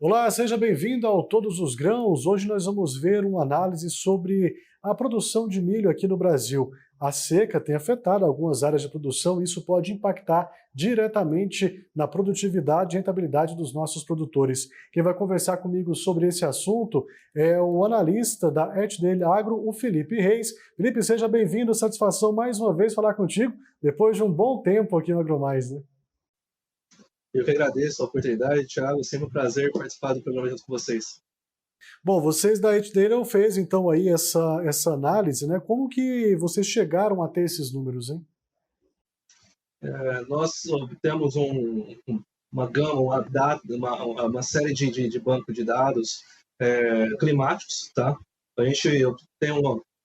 Olá, seja bem-vindo ao Todos os Grãos. Hoje nós vamos ver uma análise sobre a produção de milho aqui no Brasil. A seca tem afetado algumas áreas de produção e isso pode impactar diretamente na produtividade e rentabilidade dos nossos produtores. Quem vai conversar comigo sobre esse assunto é o analista da Etdale Agro, o Felipe Reis. Felipe, seja bem-vindo, satisfação mais uma vez falar contigo, depois de um bom tempo aqui no AgroMais, né? Eu que agradeço a oportunidade, Thiago. É sempre um prazer participar do programa junto com vocês. Bom, vocês da Etdale fez então aí essa análise, né? Como que vocês chegaram a ter esses números, hein? Nós obtemos uma gama, uma série de banco de dados climáticos, tá? A gente tem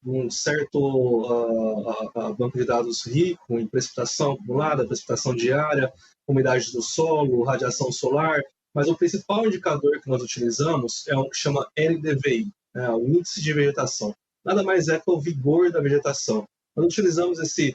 um certo banco de dados rico em precipitação acumulada, precipitação diária, umidade do solo, radiação solar, mas o principal indicador que nós utilizamos é o que chama NDVI, né, o Índice de Vegetação. Nada mais é que o vigor da vegetação. Nós utilizamos esse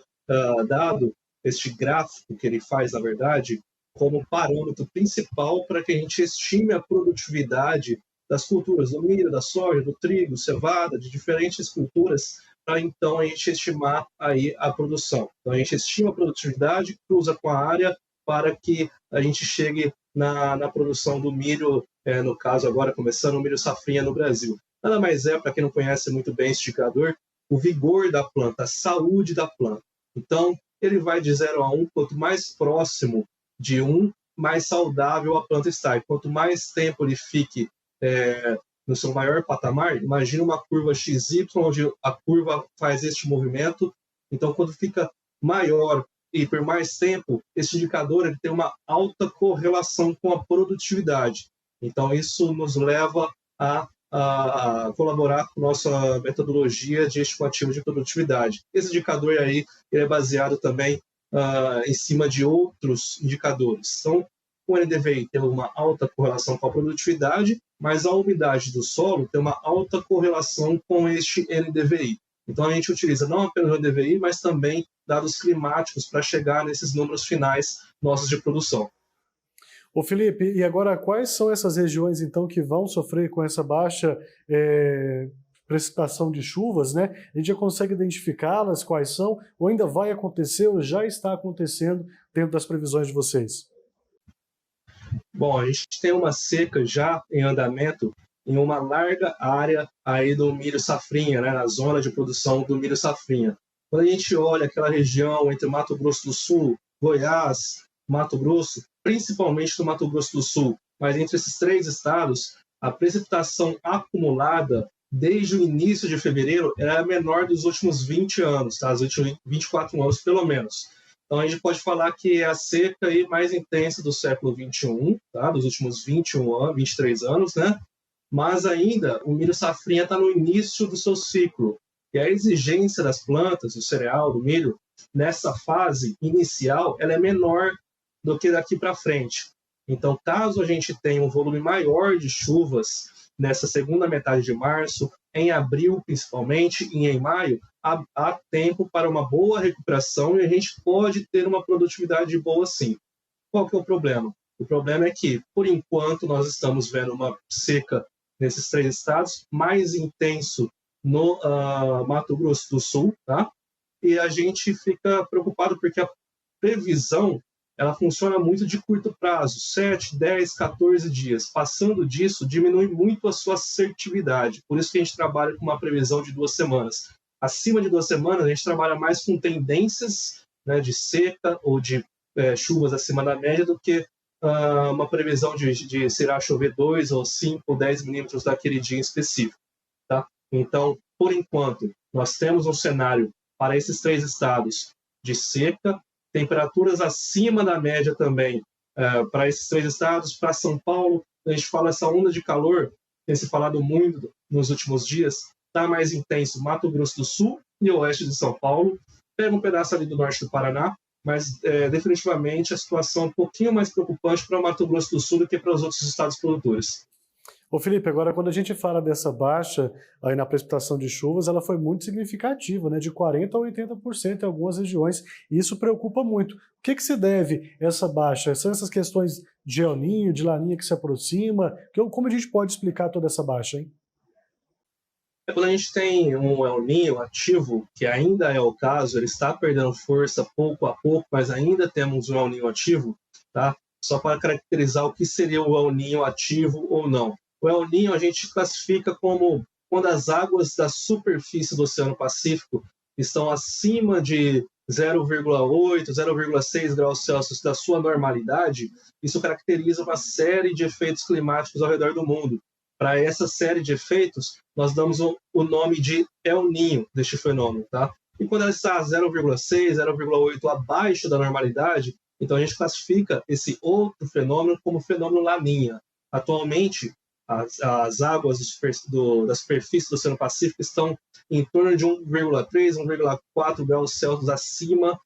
dado, este gráfico que ele faz, na verdade, como parâmetro principal para que a gente estime a produtividade das culturas, do milho, da soja, do trigo, cevada, de diferentes culturas, para então a gente estimar aí a produção. Então a gente estima a produtividade, cruza com a área para que a gente chegue na produção do milho, no caso agora começando o milho safrinha no Brasil. Nada mais é, para quem não conhece muito bem esse indicador, o vigor da planta, a saúde da planta. Então, ele vai de 0 a 1, quanto mais próximo de 1, mais saudável a planta está. E quanto mais tempo ele fique no seu maior patamar, imagina uma curva XY, onde a curva faz este movimento. Então, quando fica maior e por mais tempo, esse indicador ele tem uma alta correlação com a produtividade. Então, isso nos leva a colaborar com nossa metodologia de estimativa de produtividade. Esse indicador aí ele é baseado também em cima de outros indicadores. Então, o NDVI tem uma alta correlação com a produtividade, mas a umidade do solo tem uma alta correlação com este NDVI. Então, a gente utiliza não apenas o NDVI, mas também dados climáticos para chegar nesses números finais nossos de produção. Ô Felipe, e agora quais são essas regiões então que vão sofrer com essa baixa precipitação de chuvas, né? A gente já consegue identificá-las, quais são, ou ainda vai acontecer, ou já está acontecendo dentro das previsões de vocês? Bom, a gente tem uma seca já em andamento em uma larga área aí do milho safrinha, né, na zona de produção do milho safrinha. Quando a gente olha aquela região entre Mato Grosso do Sul, Goiás, Mato Grosso, principalmente no Mato Grosso do Sul, mas entre esses três estados, a precipitação acumulada desde o início de fevereiro era a menor dos últimos 20 anos, tá? Os últimos 24 anos pelo menos. Então a gente pode falar que é a seca aí mais intensa do século 21, tá? Dos últimos 21 anos, 23 anos, né? Mas ainda o milho safrinha está no início do seu ciclo. E a exigência das plantas, do cereal, do milho, nessa fase inicial, ela é menor do que daqui para frente. Então, caso a gente tenha um volume maior de chuvas nessa segunda metade de março, em abril principalmente, e em maio, há tempo para uma boa recuperação e a gente pode ter uma produtividade boa sim. Qual que é o problema? O problema é que, por enquanto, nós estamos vendo uma seca nesses três estados, mais intenso no Mato Grosso do Sul, tá? E a gente fica preocupado porque a previsão ela funciona muito de curto prazo, 7, 10, 14 dias. Passando disso, diminui muito a sua assertividade. Por isso que a gente trabalha com uma previsão de 2 semanas. Acima de 2 semanas, a gente trabalha mais com tendências, né, de seca ou de chuvas acima da média do que uma previsão de se irá chover 2 ou 5 ou 10 milímetros daquele dia em específico. Tá? Então, por enquanto, nós temos um cenário para esses 3 estados de seca, temperaturas acima da média também para esses 3 estados. Para São Paulo, a gente fala essa onda de calor, tem se falado muito nos últimos dias, está mais intenso Mato Grosso do Sul e oeste de São Paulo, pega um pedaço ali do norte do Paraná, mas definitivamente a situação é um pouquinho mais preocupante para Mato Grosso do Sul do que para os outros estados produtores. Ô Felipe, agora quando a gente fala dessa baixa aí na precipitação de chuvas, ela foi muito significativa, né, de 40% a 80% em algumas regiões, e isso preocupa muito. O que que se deve essa baixa? São essas questões de El Niño, de Laninha que se aproxima? Como a gente pode explicar toda essa baixa, hein? Quando a gente tem um El Niño ativo, que ainda é o caso, ele está perdendo força pouco a pouco, mas ainda temos um El Niño ativo, tá? Só para caracterizar o que seria o El Niño ativo ou não. O El Niño a gente classifica como quando as águas da superfície do Oceano Pacífico estão acima de 0,8, 0,6 graus Celsius da sua normalidade. Isso caracteriza uma série de efeitos climáticos ao redor do mundo. Para essa série de efeitos, nós damos o nome de El Niño deste fenômeno, tá? E quando ela está 0,6, 0,8 abaixo da normalidade, então a gente classifica esse outro fenômeno como fenômeno Laninha. Atualmente, as águas da superfície do Oceano Pacífico estão em torno de 1,3, 1,4 graus Celsius acima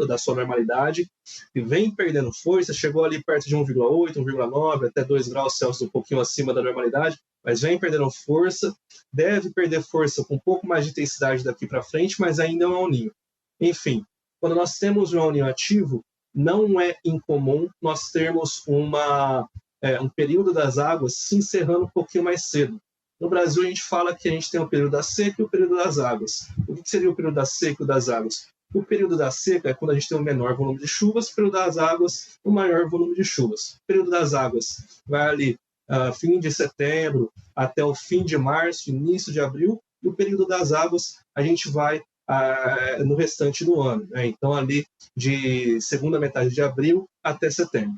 da sua normalidade, e vem perdendo força, chegou ali perto de 1,8, 1,9, até 2 graus Celsius, um pouquinho acima da normalidade, mas vem perdendo força, deve perder força com um pouco mais de intensidade daqui para frente, mas ainda é um El Niño. Enfim, quando nós temos um El Niño ativo, não é incomum nós termos um período das águas se encerrando um pouquinho mais cedo. No Brasil, a gente fala que a gente tem o período da seca e o período das águas. O que seria o período da seca e das águas? O período da seca é quando a gente tem o menor volume de chuvas, o período das águas, o maior volume de chuvas. O período das águas vai ali fim de setembro até o fim de março, início de abril, e o período das águas a gente vai no restante do ano, né? Então ali de segunda metade de abril até setembro.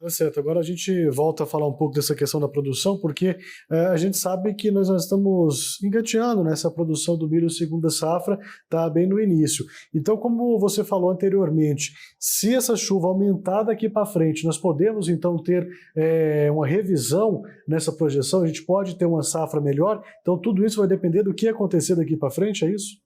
Tá certo, agora a gente volta a falar um pouco dessa questão da produção, porque a gente sabe que nós estamos engateando nessa produção do milho segunda safra, está bem no início. Então, como você falou anteriormente, se essa chuva aumentar daqui para frente, nós podemos então ter uma revisão nessa projeção, a gente pode ter uma safra melhor, então tudo isso vai depender do que acontecer daqui para frente, é isso?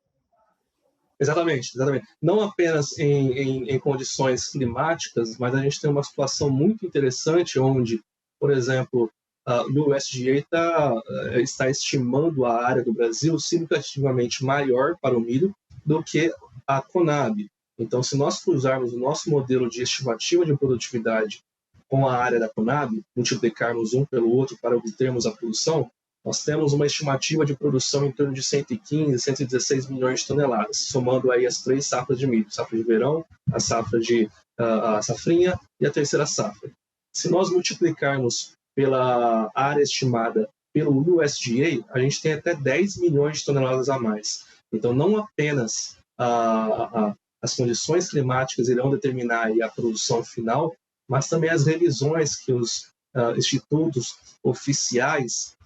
Exatamente, exatamente. Não apenas em condições climáticas, mas a gente tem uma situação muito interessante onde, por exemplo, o USDA está estimando a área do Brasil significativamente maior para o milho do que a Conab. Então, se nós cruzarmos o nosso modelo de estimativa de produtividade com a área da Conab, multiplicarmos um pelo outro para obtermos a produção, nós temos uma estimativa de produção em torno de 115, 116 milhões de toneladas, somando aí as 3 safras de milho, safra de verão, a safra de a safrinha e a terceira safra. Se nós multiplicarmos pela área estimada pelo USDA, a gente tem até 10 milhões de toneladas a mais. Então, não apenas as condições climáticas irão determinar aí a produção final, mas também as revisões que os institutos oficiais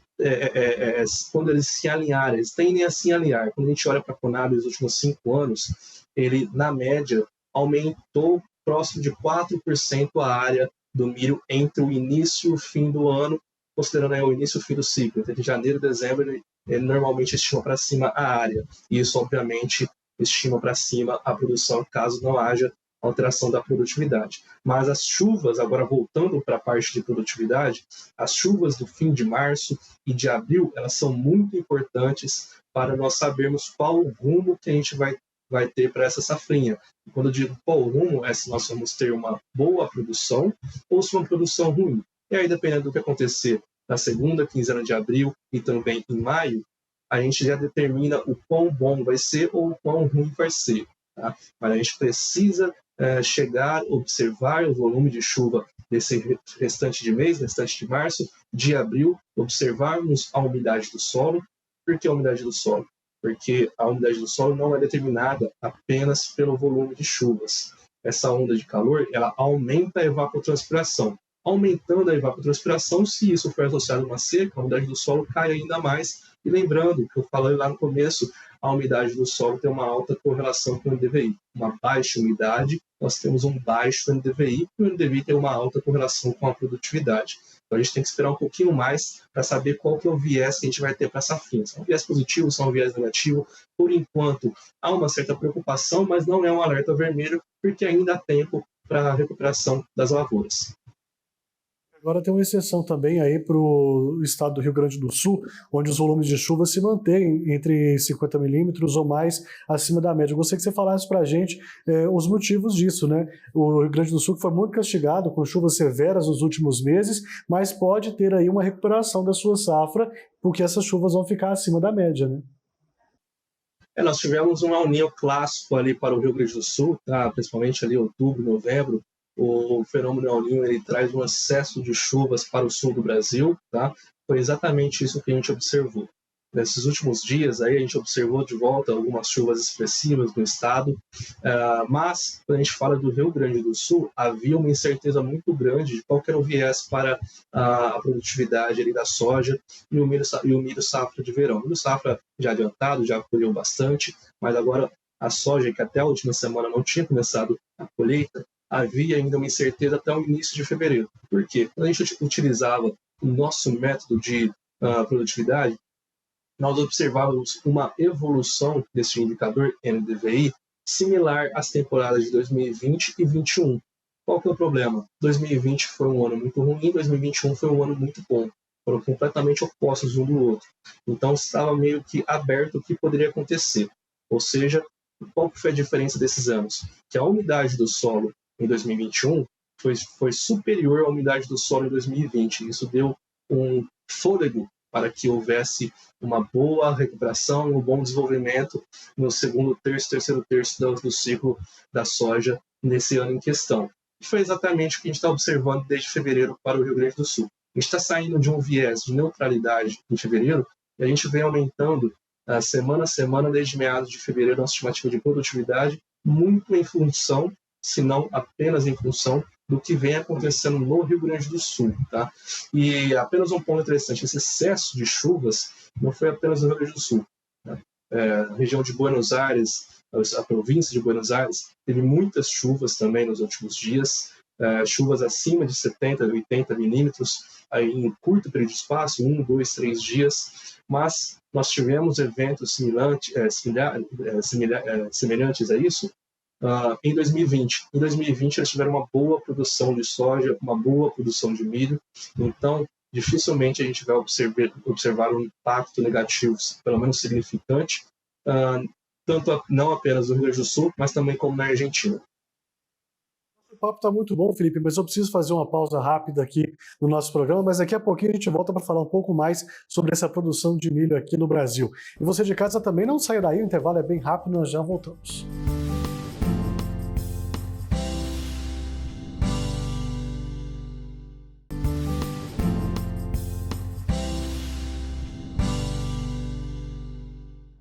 quando eles se alinharem, eles tendem a se alinhar. Quando a gente olha para a Conab nos últimos 5 anos, ele, na média, aumentou próximo de 4% a área do milho entre o início e o fim do ano, considerando o início e o fim do ciclo. Entre janeiro e dezembro, ele normalmente estima para cima a área. E isso, obviamente, estima para cima a produção, caso não haja alteração da produtividade. Mas as chuvas, agora voltando para a parte de produtividade, as chuvas do fim de março e de abril, elas são muito importantes para nós sabermos qual o rumo que a gente vai ter para essa safrinha. E quando eu digo qual o rumo, é se nós vamos ter uma boa produção ou se uma produção ruim. E aí, dependendo do que acontecer na segunda quinzena de abril e também em maio, a gente já determina o quão bom vai ser ou o quão ruim vai ser. Tá? Mas a gente precisa chegar, observar o volume de chuva desse restante de mês, restante de março, de abril, observarmos a umidade do solo. Por que a umidade do solo? Porque a umidade do solo não é determinada apenas pelo volume de chuvas. Essa onda de calor, ela aumenta a evapotranspiração. Aumentando a evapotranspiração, se isso for associado a uma seca, a umidade do solo cai ainda mais. E lembrando, que eu falei lá no começo, a umidade do solo tem uma alta correlação com o NDVI. Uma baixa umidade, nós temos um baixo NDVI, e o NDVI tem uma alta correlação com a produtividade. Então a gente tem que esperar um pouquinho mais para saber qual que é o viés que a gente vai ter para essa safrinha. Se é um viés positivo, se é um viés negativo. Por enquanto, há uma certa preocupação, mas não é um alerta vermelho, porque ainda há tempo para a recuperação das lavouras. Agora tem uma exceção também aí para o estado do Rio Grande do Sul, onde os volumes de chuva se mantêm entre 50 milímetros ou mais acima da média. Eu gostaria que você falasse para a gente os motivos disso, né? O Rio Grande do Sul foi muito castigado com chuvas severas nos últimos meses, mas pode ter aí uma recuperação da sua safra, porque essas chuvas vão ficar acima da média, né? Nós tivemos um El Niño clássico ali para o Rio Grande do Sul, tá? Principalmente ali outubro, novembro. O fenômeno El Niño ele traz um excesso de chuvas para o sul do Brasil, tá? Foi exatamente isso que a gente observou. Nesses últimos dias, aí, a gente observou de volta algumas chuvas expressivas no estado, mas, quando a gente fala do Rio Grande do Sul, havia uma incerteza muito grande de qual era o viés para a produtividade ali da soja e o milho safra de verão. O milho safra já adiantado, já colheu bastante, mas agora a soja, que até a última semana não tinha começado a colheita, havia ainda uma incerteza até o início de fevereiro. Por quê? Quando a gente utilizava o nosso método de produtividade, nós observávamos uma evolução desse indicador NDVI similar às temporadas de 2020 e 2021. Qual que é o problema? 2020 foi um ano muito ruim, 2021 foi um ano muito bom. Foram completamente opostos um do outro. Então, estava meio que aberto o que poderia acontecer. Ou seja, qual que foi a diferença desses anos? Que a umidade do solo em 2021 foi superior à umidade do solo em 2020. Isso deu um fôlego para que houvesse uma boa recuperação e um bom desenvolvimento no segundo terço, terceiro terço do ciclo da soja nesse ano em questão. E foi exatamente o que a gente está observando desde fevereiro para o Rio Grande do Sul. A gente está saindo de um viés de neutralidade em fevereiro e a gente vem aumentando semana a semana, desde meados de fevereiro, nossa estimativa de produtividade, muito em função, se não apenas em função, do que vem acontecendo no Rio Grande do Sul. Tá? E apenas um ponto interessante, esse excesso de chuvas não foi apenas no Rio Grande do Sul. Tá? A região de Buenos Aires, a província de Buenos Aires, teve muitas chuvas também nos últimos dias, chuvas acima de 70, 80 milímetros, aí em curto período de espaço, 1, 2, 3 dias, mas nós tivemos eventos semelhantes a isso em 2020. Em 2020, eles tiveram uma boa produção de soja, uma boa produção de milho, então dificilmente a gente vai observar um impacto negativo, pelo menos significante, tanto não apenas no Rio Grande do Sul, mas também como na Argentina. O papo está muito bom, Felipe, mas eu preciso fazer uma pausa rápida aqui no nosso programa, mas daqui a pouquinho a gente volta para falar um pouco mais sobre essa produção de milho aqui no Brasil. E você de casa também não saia daí, o intervalo é bem rápido, nós já voltamos.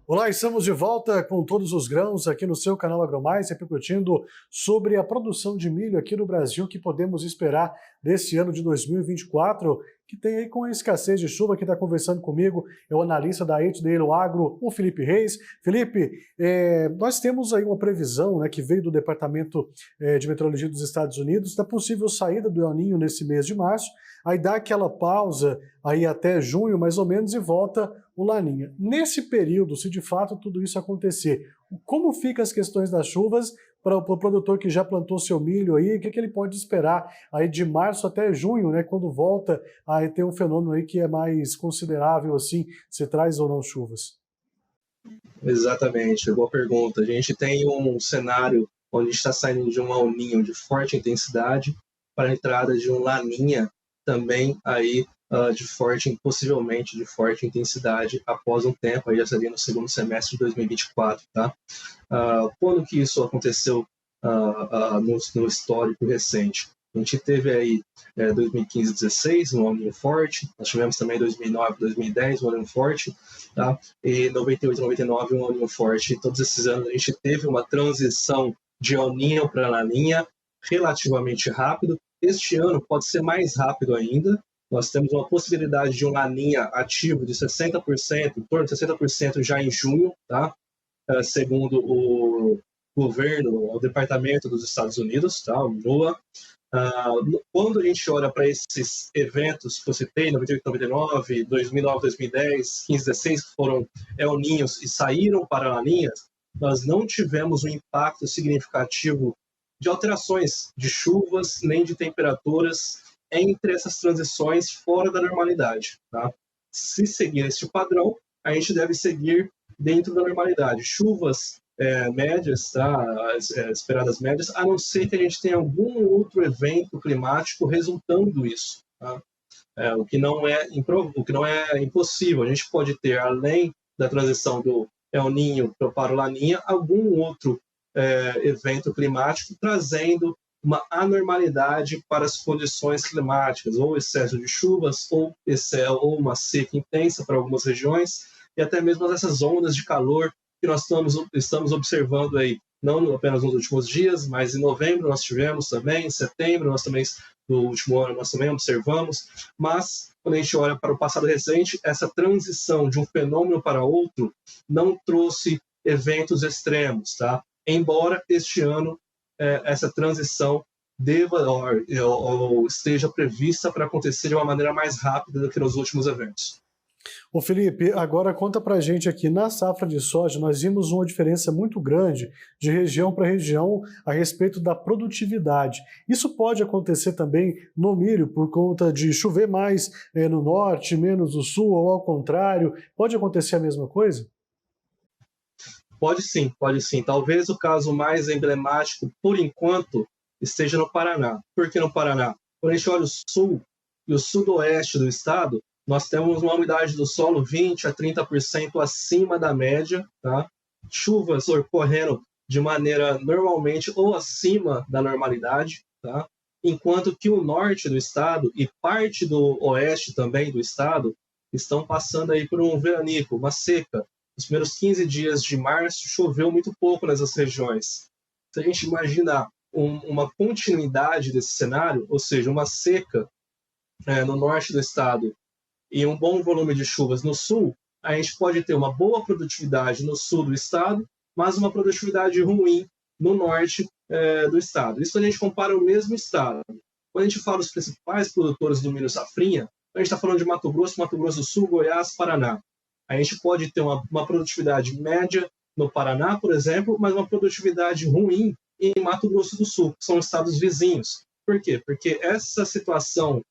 Olá, estamos de volta com todos os grãos aqui no seu canal AgroMais, repercutindo sobre a produção de milho aqui no Brasil, que podemos esperar desse ano de 2024, que tem aí com a escassez de chuva. Quem está conversando comigo é o analista da HDL Agro, o Felipe Reis. Felipe, nós temos aí uma previsão, né, que veio do Departamento de Meteorologia dos Estados Unidos da possível saída do El Niño nesse mês de março, aí dá aquela pausa aí até junho, mais ou menos, e volta o Laninha. Nesse período, se de fato tudo isso acontecer, como ficam as questões das chuvas para o produtor que já plantou seu milho aí? O que ele pode esperar aí de março até junho, né, quando volta a ter um fenômeno aí que é mais considerável, assim, se traz ou não chuvas? Exatamente, boa pergunta. A gente tem um cenário onde está saindo de um El Niño de forte intensidade para a entrada de um Laninha também aí possivelmente de forte intensidade após um tempo, aí já seria no segundo semestre de 2024. Tá? Quando que isso aconteceu no histórico recente? A gente teve aí 2015 2016, um El Niño forte, nós tivemos também 2009 2010, um El Niño forte, tá? E 98 99, um El Niño forte. Todos esses anos a gente teve uma transição de El Niño para Laninha relativamente rápido. Este ano pode ser mais rápido ainda. Nós temos uma possibilidade de um Laninha ativo de 60%, em torno de 60% já em junho, tá? Segundo o governo, o Departamento dos Estados Unidos, tá? O NOAA. Quando a gente olha para esses eventos que eu citei, 98, 99, 2009, 2010, 15, 16, que foram El Niños e saíram para Laninhas, nós não tivemos um impacto significativo de alterações de chuvas nem de temperaturas entre essas transições fora da normalidade. Tá? Se seguir este padrão, a gente deve seguir dentro da normalidade. Chuvas médias, tá? Esperadas médias, a não ser que a gente tenha algum outro evento climático resultando disso. Tá? O que não é impossível. A gente pode ter, além da transição do El Niño para o Laninha, algum outro evento climático trazendo uma anormalidade para as condições climáticas, ou excesso de chuvas, ou uma seca intensa para algumas regiões, e até mesmo essas ondas de calor que nós estamos observando aí, não apenas nos últimos dias, mas em novembro nós tivemos também, em setembro nós também, no último ano nós também observamos, mas quando a gente olha para o passado recente, essa transição de um fenômeno para outro não trouxe eventos extremos, tá? Embora este ano essa transição deva ou esteja prevista para acontecer de uma maneira mais rápida do que nos últimos eventos. Ô Felipe, agora conta pra gente aqui, na safra de soja nós vimos uma diferença muito grande de região para região a respeito da produtividade. Isso pode acontecer também no milho por conta de chover mais no norte, menos no sul, ou ao contrário? Pode acontecer a mesma coisa? Pode sim, pode sim. Talvez o caso mais emblemático, por enquanto, esteja no Paraná. Por que no Paraná? Quando a gente olha o sul e o sudoeste do estado, nós temos uma umidade do solo 20% a 30% acima da média, tá? Chuvas ocorrendo de maneira normalmente ou acima da normalidade, tá? Enquanto que o norte do estado e parte do oeste também do estado estão passando aí por um veranico, uma seca. Nos primeiros 15 dias de março choveu muito pouco nessas regiões. Se a gente imaginar uma continuidade desse cenário, ou seja, uma seca no norte do estado e um bom volume de chuvas no sul, a gente pode ter uma boa produtividade no sul do estado, mas uma produtividade ruim no norte do estado. Isso a gente compara o mesmo estado. Quando a gente fala dos principais produtores do milho safrinha, a gente está falando de Mato Grosso do Sul, Goiás, Paraná. A gente pode ter uma produtividade média no Paraná, por exemplo, mas uma produtividade ruim em Mato Grosso do Sul, que são estados vizinhos. Por quê? Porque essa situação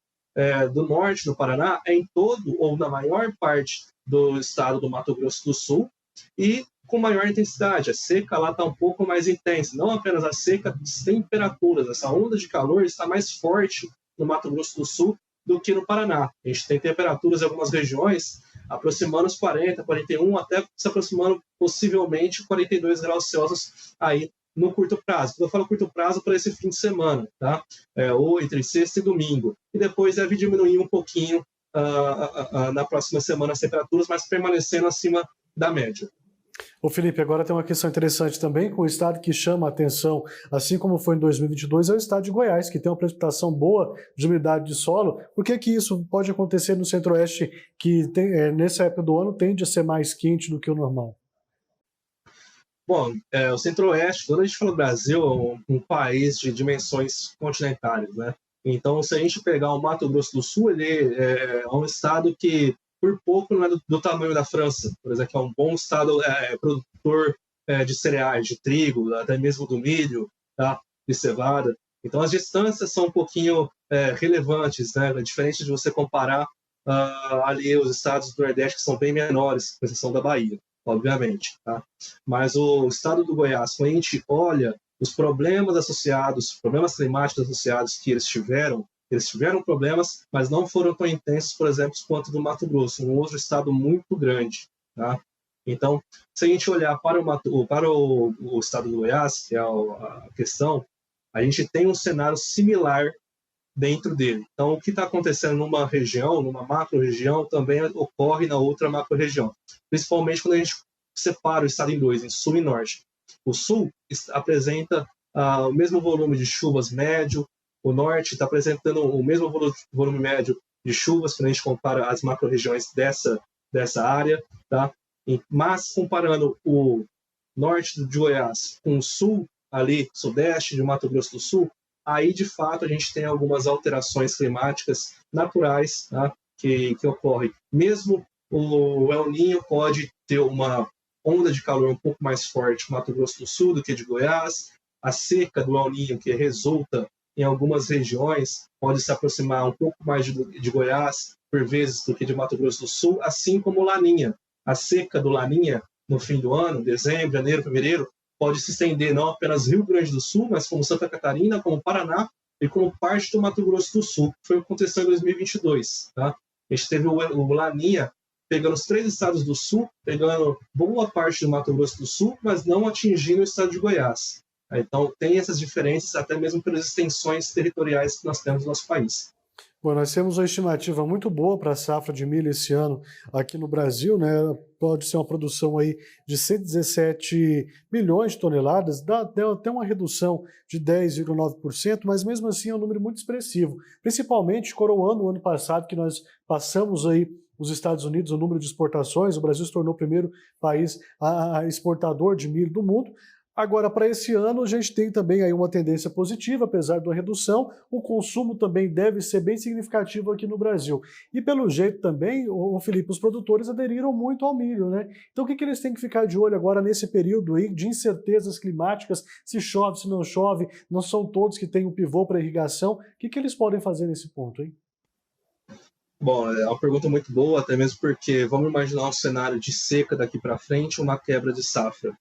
do norte do Paraná é em todo ou na maior parte do estado do Mato Grosso do Sul e com maior intensidade. A seca lá está um pouco mais intensa, não apenas a seca, as temperaturas. Essa onda de calor está mais forte no Mato Grosso do Sul do que no Paraná. A gente tem temperaturas em algumas regiões aproximando os 40, 41, até se aproximando possivelmente 42 graus Celsius aí no curto prazo. Eu falo curto prazo para esse fim de semana, tá? Ou entre sexta e domingo. E depois deve diminuir um pouquinho na próxima semana as temperaturas, mas permanecendo acima da média. Ô Felipe, agora tem uma questão interessante também, com o estado que chama a atenção, assim como foi em 2022, é o estado de Goiás, que tem uma precipitação boa de umidade de solo. Por que que isso pode acontecer no centro-oeste, que nessa época do ano tende a ser mais quente do que o normal? Bom, o centro-oeste, quando a gente fala do Brasil, é um país de dimensões continentais, né? Então, se a gente pegar o Mato Grosso do Sul, ele é um estado que por pouco não é do tamanho da França, por exemplo, é um bom estado produtor de cereais, de trigo, até mesmo do milho, tá? De cevada. Então, as distâncias são um pouquinho relevantes, né? É diferente de você comparar ali os estados do Nordeste, que são bem menores, com exceção da Bahia, obviamente. Tá? Mas o estado do Goiás, quando a gente olha os problemas associados, problemas climáticos associados que eles tiveram problemas, mas não foram tão intensos, por exemplo, quanto do Mato Grosso, um outro estado muito grande. Tá? Então, se a gente olhar para o estado do Goiás, que é a questão, a gente tem um cenário similar dentro dele. Então, o que está acontecendo numa região, numa macro-região, também ocorre na outra macro-região. Principalmente quando a gente separa o estado em dois, em sul e norte. O sul apresenta o mesmo volume de chuvas médio, o norte está apresentando o mesmo volume médio de chuvas quando a gente compara as macro-regiões dessa área, tá? Mas comparando o norte de Goiás com o sul, ali, sudeste de Mato Grosso do Sul, aí de fato a gente tem algumas alterações climáticas naturais, tá? que ocorrem. Mesmo o El Niño pode ter uma onda de calor um pouco mais forte no Mato Grosso do Sul do que de Goiás, a seca do El Niño que resulta em algumas regiões pode se aproximar um pouco mais de Goiás, por vezes, do que de Mato Grosso do Sul, assim como o Laninha. A seca do Laninha, no fim do ano, dezembro, janeiro, fevereiro, pode se estender não apenas Rio Grande do Sul, mas como Santa Catarina, como Paraná e como parte do Mato Grosso do Sul, que foi o que aconteceu em 2022. Tá? A gente teve o Laninha pegando os 3 estados do Sul, pegando boa parte do Mato Grosso do Sul, mas não atingindo o estado de Goiás. Então, tem essas diferenças, até mesmo pelas extensões territoriais que nós temos no nosso país. Bom, nós temos uma estimativa muito boa para a safra de milho esse ano aqui no Brasil, né? Pode ser uma produção aí de 117 milhões de toneladas, dá até uma redução de 10,9%, mas mesmo assim é um número muito expressivo, principalmente coroando o ano passado, que nós passamos aí os Estados Unidos, o número de exportações, o Brasil se tornou o primeiro país exportador de milho do mundo. Agora, para esse ano, a gente tem também aí uma tendência positiva, apesar da redução, o consumo também deve ser bem significativo aqui no Brasil. E pelo jeito também, Felipe, os produtores aderiram muito ao milho, né? Então o que eles têm que ficar de olho agora nesse período aí de incertezas climáticas, se chove, se não chove, não são todos que têm o pivô para irrigação, o que eles podem fazer nesse ponto, hein? Bom, é uma pergunta muito boa, até mesmo porque vamos imaginar um cenário de seca daqui para frente, uma quebra de safra.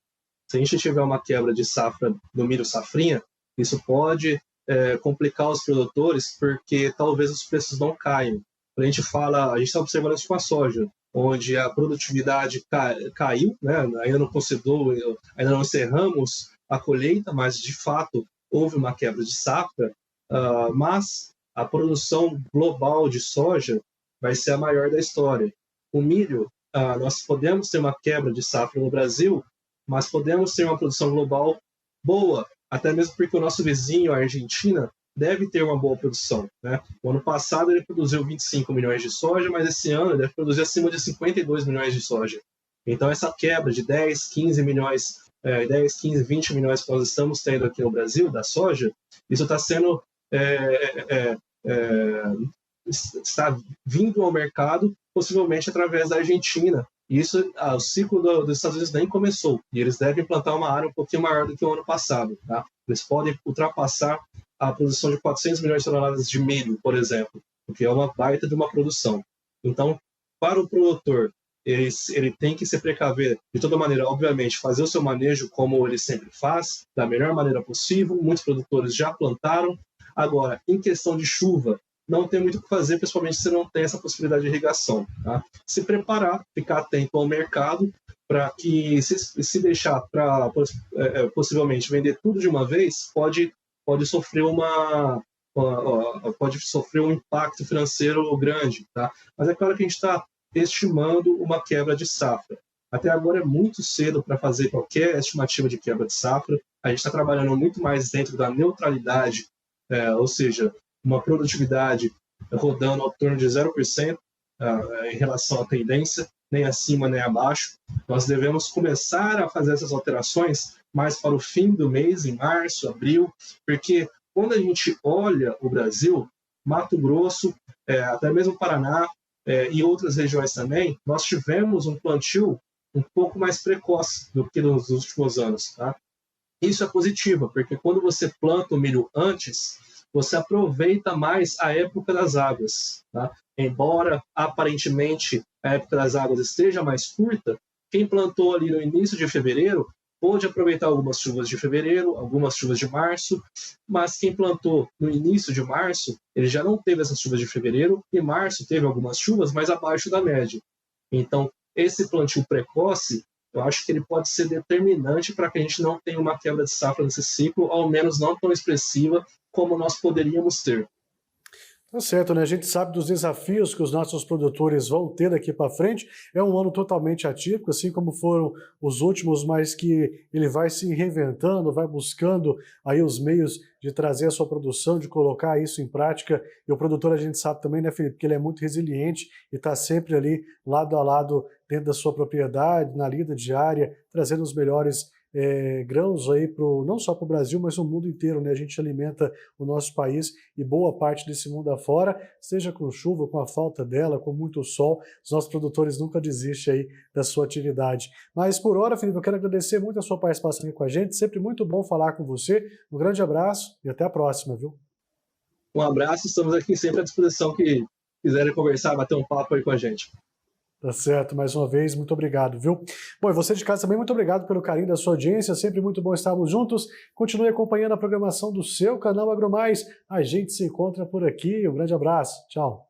Se a gente tiver uma quebra de safra do milho safrinha, isso pode complicar os produtores, porque talvez os preços não caiam. A gente está observando isso com a soja, onde a produtividade caiu, né? Ainda não encerramos a colheita, mas de fato houve uma quebra de safra, mas a produção global de soja vai ser a maior da história. O milho, nós podemos ter uma quebra de safra no Brasil, mas podemos ter uma produção global boa, até mesmo porque o nosso vizinho, a Argentina, deve ter uma boa produção. Né? O ano passado ele produziu 25 milhões de soja, mas esse ano ele deve produzir acima de 52 milhões de soja. Então essa quebra de 10, 15 milhões, 10, 15, 20 milhões que nós estamos tendo aqui no Brasil, da soja, isso está sendo... está vindo ao mercado, possivelmente através da Argentina. E isso, o ciclo dos Estados Unidos nem começou. E eles devem plantar uma área um pouquinho maior do que o ano passado. Tá? Eles podem ultrapassar a produção de 400 milhões de toneladas de milho, por exemplo, porque é uma baita de uma produção. Então, para o produtor, ele tem que se precaver de toda maneira, obviamente, fazer o seu manejo como ele sempre faz, da melhor maneira possível. Muitos produtores já plantaram. Agora, em questão de chuva, não tem muito o que fazer, principalmente se não tem essa possibilidade de irrigação. Tá? Se preparar, ficar atento ao mercado, para que, se deixar para possivelmente vender tudo de uma vez, pode sofrer pode sofrer um impacto financeiro grande. Tá? Mas é claro que a gente está estimando uma quebra de safra. Até agora é muito cedo para fazer qualquer estimativa de quebra de safra. A gente está trabalhando muito mais dentro da neutralidade, ou seja, uma produtividade rodando ao torno de 0% em relação à tendência, nem acima nem abaixo. Nós devemos começar a fazer essas alterações mais para o fim do mês, em março, abril, porque quando a gente olha o Brasil, Mato Grosso, até mesmo Paraná e outras regiões também, nós tivemos um plantio um pouco mais precoce do que nos últimos anos. Tá? Isso é positivo, porque quando você planta o milho antes, você aproveita mais a época das águas. Tá? Embora, aparentemente, a época das águas esteja mais curta, quem plantou ali no início de fevereiro pôde aproveitar algumas chuvas de fevereiro, algumas chuvas de março, mas quem plantou no início de março, ele já não teve essas chuvas de fevereiro, e março teve algumas chuvas, mas abaixo da média. Então, esse plantio precoce, eu acho que ele pode ser determinante para que a gente não tenha uma quebra de safra nesse ciclo, ao menos não tão expressiva como nós poderíamos ter. Tá certo, né? A gente sabe dos desafios que os nossos produtores vão ter daqui para frente. É um ano totalmente atípico, assim como foram os últimos, mas que ele vai se reinventando, vai buscando aí os meios de trazer a sua produção, de colocar isso em prática. E o produtor, a gente sabe também, né, Felipe, que ele é muito resiliente e está sempre ali, lado a lado, dentro da sua propriedade, na lida diária, trazendo os melhores grãos aí não só para o Brasil, mas o mundo inteiro, né? A gente alimenta o nosso país e boa parte desse mundo afora, seja com chuva, com a falta dela, com muito sol, os nossos produtores nunca desistem aí da sua atividade. Mas por hora, Felipe, eu quero agradecer muito a sua participação aqui com a gente, sempre muito bom falar com você, um grande abraço e até a próxima, viu? Um abraço, estamos aqui sempre à disposição que quiserem conversar, bater um papo aí com a gente. Tá certo, mais uma vez, muito obrigado, viu? Bom, e você de casa também, muito obrigado pelo carinho da sua audiência, sempre muito bom estarmos juntos. Continue acompanhando a programação do seu canal AgroMais. A gente se encontra por aqui, um grande abraço, tchau.